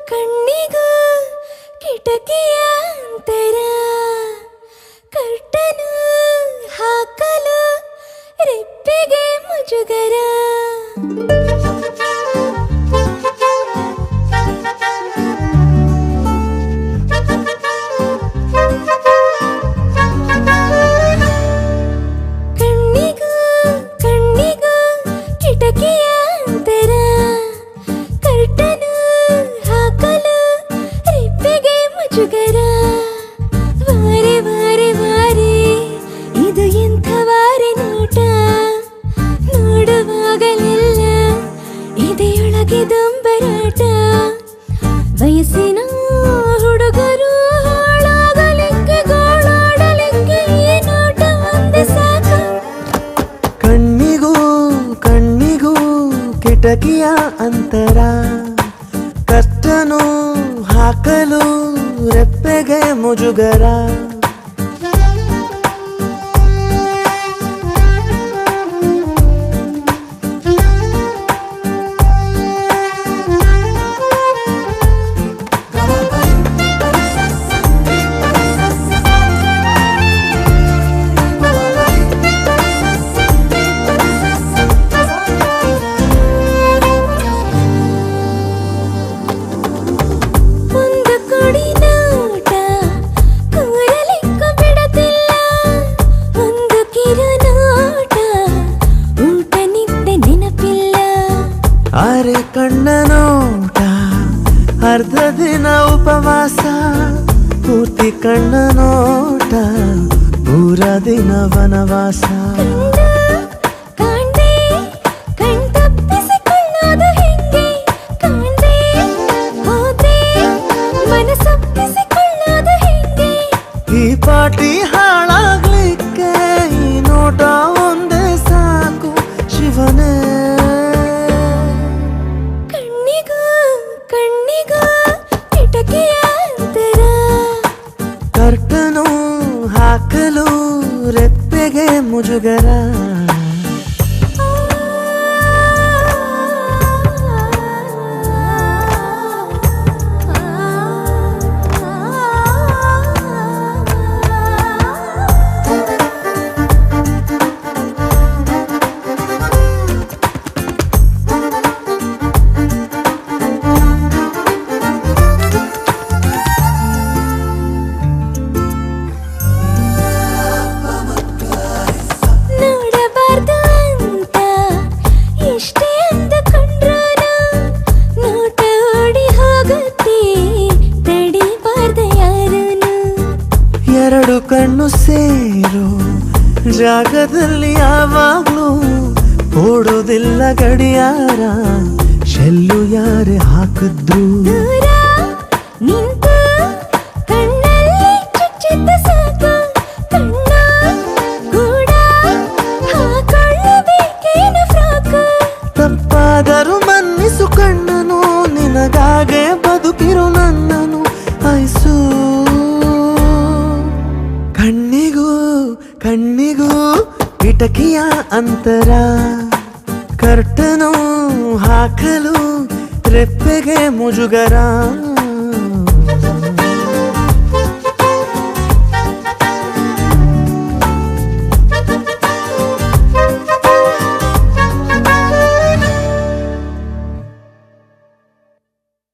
ಕಣ್ಣಿಗೂ ಕಿಟಕಿಯ ಅಂತರ ಕರ್ಟನು ಹಾಕಲು ರೆಪ್ಪೆಗೆ ಮುಜುಗರ ಕಣ್ಣಿಗೂ ಕಿಟಕಿಯ ಅಂತರ ಕರ್ಟನು ಹಾಕಲು ರೆಪ್ಪೆಗೆ ಮುಜುಗರ ವಾರೆ ವಾರೆ ವಾರೆ ಇದು ಎಂಥ ವಾರೆ ನೋಟ ನೋಡುವಾಗಲೆಲ್ಲ ಇದೆಯೊಳಗೆ ದೊಂಬರಾಟ ವಯಸ್ಸಿನ ಹುಡುಗರು ಹಾಳಾಗಲಿಕ್ಕೆ ಗೋಳಾಡಲಿಕ್ಕೆ ಈ ನೋಟ ಒಂದೇ ಸಾಕು ಕಣ್ಣಿಗೂ ಕಿಟಕಿಯ ಅಂತರ ಕರ್ತನು ಹಾಕಲು ರೆಪ್ಪೆಗೆ ಮುಜುಗರ ಅರೆ ಕಣ್ಣ ನೋಟ ಅರ್ಧ ದಿನ ಉಪವಾಸ ಪೂರ್ತಿ ಕಣ್ಣ ನೋಟ ಪೂರ ದಿನ ವನವಾಸ ಈ ಪಾಟಿ ಹಾಳಾಗ್ಲಿಕ್ಕೆ ಈ ನೋಟ ಒಂದೇ ಸಾಕು ಶಿವನೇ ಕರ್ತನು ಹಾಕಲು ರೆಪ್ಪೆಗೆ ಮುಜುಗರ ಎರಡು ಕಣ್ಣು ಸೇರು ಜಾಗದಲ್ಲಿ ಯಾವಾಗ್ಲೂ ಓಡೋದಿಲ್ಲ ಗಡಿಯಾರ ಶೆಲ್ಲು ಯಾರೇ ಹಾಕಿದ್ರು ನಿಂತು ಕಣ್ಣಲ್ಲಿ ಚುಚ್ಚಿದ್ದ ಸಾಕು ಕಣ್ಣ ಕೂಡ ಹಾಕೊಳ್ಳಬೇಕೇನು ಫ್ರಾಕು ತಪ್ಪಾದರೂ ಮನ್ನಿಸು ಕಣ್ಣನು ನಿನಗಾಗೆ ಬದುಕಿರು ನನ್ನನು ಐಸು ಕಣ್ಣಿಗೂ ಕಿಟಕಿಯ ಅಂತರ ಕರ್ತನು ಹಾಕಲು ರೆಪ್ಪೆಗೆ ಮುಜುಗರ